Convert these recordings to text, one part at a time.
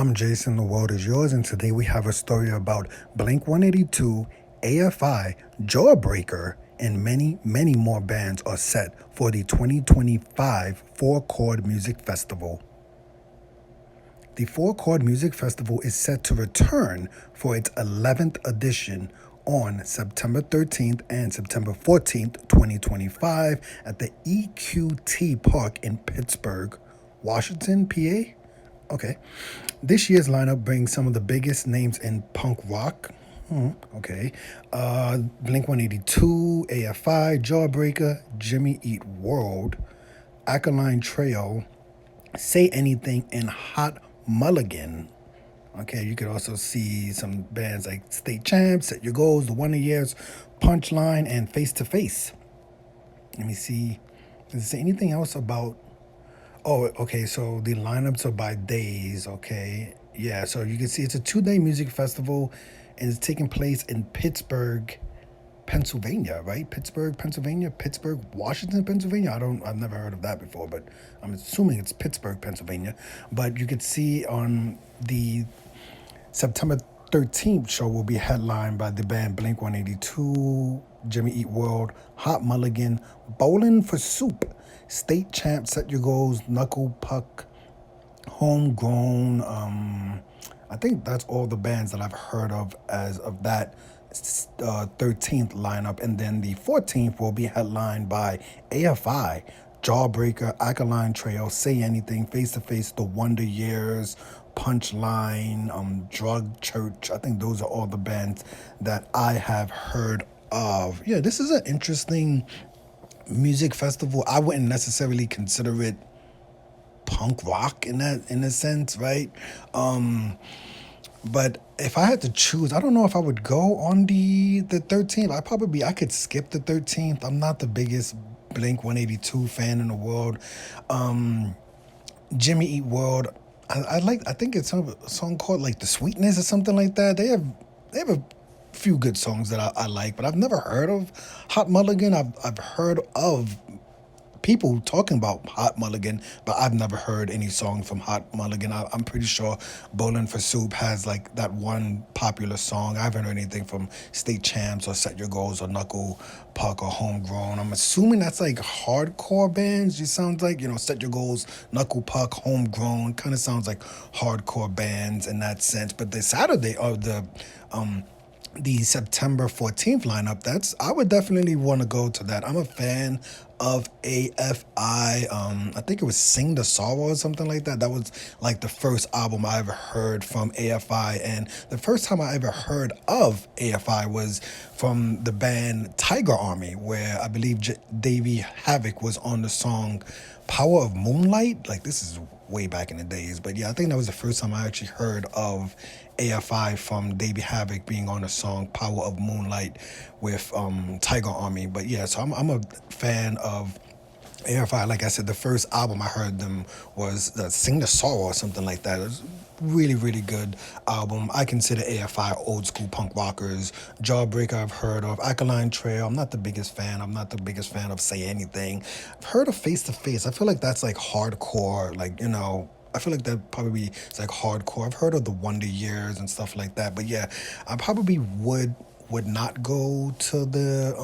I'm Jason, the world is yours, and today we have a story about Blink-182, AFI, Jawbreaker, and many, many more bands are set for the 2025 Chord Music Festival. The Chord Music Festival is set to return for its 11th edition on September 13th and September 14th, 2025 at the EQT Park in Pittsburgh, Washington, PA. Okay. This year's lineup brings some of the biggest names in punk rock. Okay. Blink-182, AFI, Jawbreaker, Jimmy Eat World, Alkaline Trio, Say Anything, and Hot Mulligan. Okay, you could also see some bands like State Champs, Set Your Goals, The Wonder Years, Punchline, and Face to Face. Let me see. Does it say anything else about... Oh, okay, so the lineups are by days, okay. Yeah, so you can see it's a 2-day music festival, and it's taking place in Pittsburgh, Pennsylvania, right? Pittsburgh, Washington, Pennsylvania. I've never heard of that before, but I'm assuming it's Pittsburgh, Pennsylvania. But you could see on the September 13th show will be headlined by the band Blink-182, Jimmy Eat World, Hot Mulligan, Bowling for Soup, State Champ, Set Your Goals, Knuckle Puck, Homegrown. I think that's all the bands that I've heard of as of that 13th lineup. And then the 14th will be headlined by AFI, Jawbreaker, Alkaline Trail, Say Anything, Face to Face, The Wonder Years, Punchline, Drug Church. I think those are all the bands that I have heard of. Yeah, this is an interesting music festival. I wouldn't necessarily consider it punk rock in a sense, right? But if I had to choose, I don't know if I would go on the 13th. I could skip the 13th. I'm not the biggest Blink-182 fan in the world. Jimmy Eat World, I think it's a song called like The Sweetness or something like that. They have a few good songs that I like, but I've never heard of Hot Mulligan. I've heard of people talking about Hot Mulligan, but I've never heard any song from Hot Mulligan. I'm pretty sure Bowling for Soup has like that one popular song. I haven't heard anything from State Champs or Set Your Goals or Knuckle Puck or Homegrown. I'm assuming that's like hardcore bands. It sounds like, Set Your Goals, Knuckle Puck, Homegrown, kind of sounds like hardcore bands in that sense. But the Saturday of the September 14th lineup, I would definitely want to go to that. I'm a fan of AFI. I think it was Sing the Sorrow or something like that. That was like the first album I ever heard from AFI. And the first time I ever heard of AFI was from the band Tiger Army, where I believe Davey Havoc was on the song Power of Moonlight. Like, this is way back in the days. But yeah, I think that was the first time I actually heard of AFI from Davey Havoc being on the song Power of Moonlight with Tiger Army. But yeah, so I'm a fan of AFI. Like I said, the first album I heard them was Sing the Sorrow or something like that. It was really, really good album. I consider AFI old school punk rockers. Jawbreaker I've heard of. Alkaline Trail, I'm not the biggest fan. I'm not the biggest fan of Say Anything. I've heard of Face to Face. I feel like that's like hardcore, I feel like that probably is like hardcore. I've heard of The Wonder Years and stuff like that. But yeah, I probably would not go to the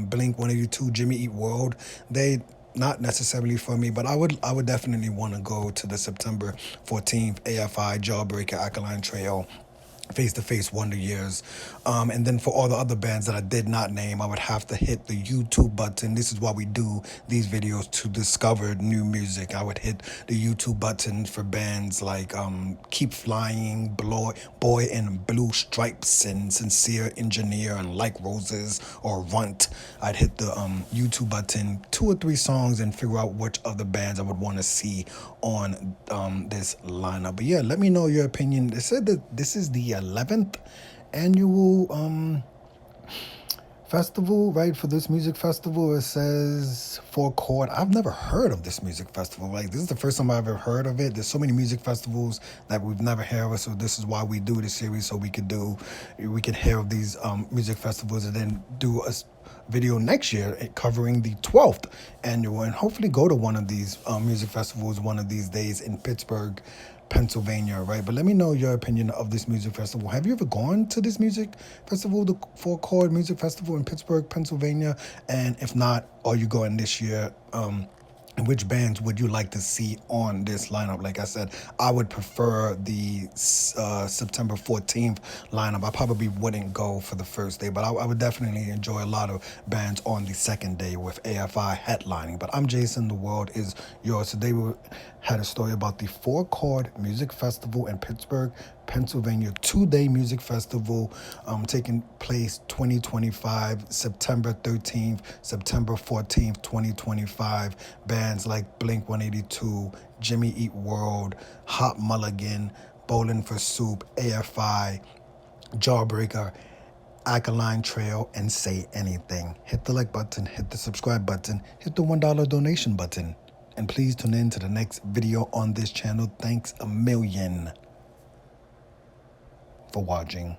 Blink-182 Jimmy Eat World. They not necessarily for me, but I would definitely want to go to the September 14th AFI, Jawbreaker, Alkaline Trail, Face to Face, Wonder Years. And then for all the other bands that I did not name, I would have to hit the YouTube button. This is why we do these videos, to discover new music. I would hit the YouTube button for bands like Keep Flying, Boy in Blue Stripes, and Sincere Engineer, and Like Roses, or Runt. I'd hit the YouTube button, 2 or 3 songs, and figure out which other bands I would want to see on this lineup. But yeah, let me know your opinion. They said that this is the 11th annual festival, right? For this music festival, it says Chord. I've never heard of this music festival. Like, this is the first time I've ever heard of it. There's so many music festivals that we've never heard of, so this is why we do this series, so we can hear of these music festivals and then do video next year covering the 12th annual, and hopefully go to one of these music festivals one of these days in Pittsburgh, Pennsylvania, right? But let me know your opinion of this music festival. Have you ever gone to this music festival, the Chord Music Festival in Pittsburgh, Pennsylvania? And if not, are you going this year? And which bands would you like to see on this lineup? Like I said, I would prefer the September 14th lineup. I probably wouldn't go for the first day, but I would definitely enjoy a lot of bands on the second day with AFI headlining. But I'm Jason, the world is yours. Today we had a story about the Four Chord Music Festival in Pittsburgh, Pennsylvania, 2-day music festival taking place 2025, September 13th, September 14th, 2025. Bands like Blink-182, Jimmy Eat World, Hot Mulligan, Bowling for Soup, AFI, Jawbreaker, Alkaline Trail, and Say Anything. Hit the like button, hit the subscribe button, hit the $1 donation button. And please tune in to the next video on this channel. Thanks a million for watching.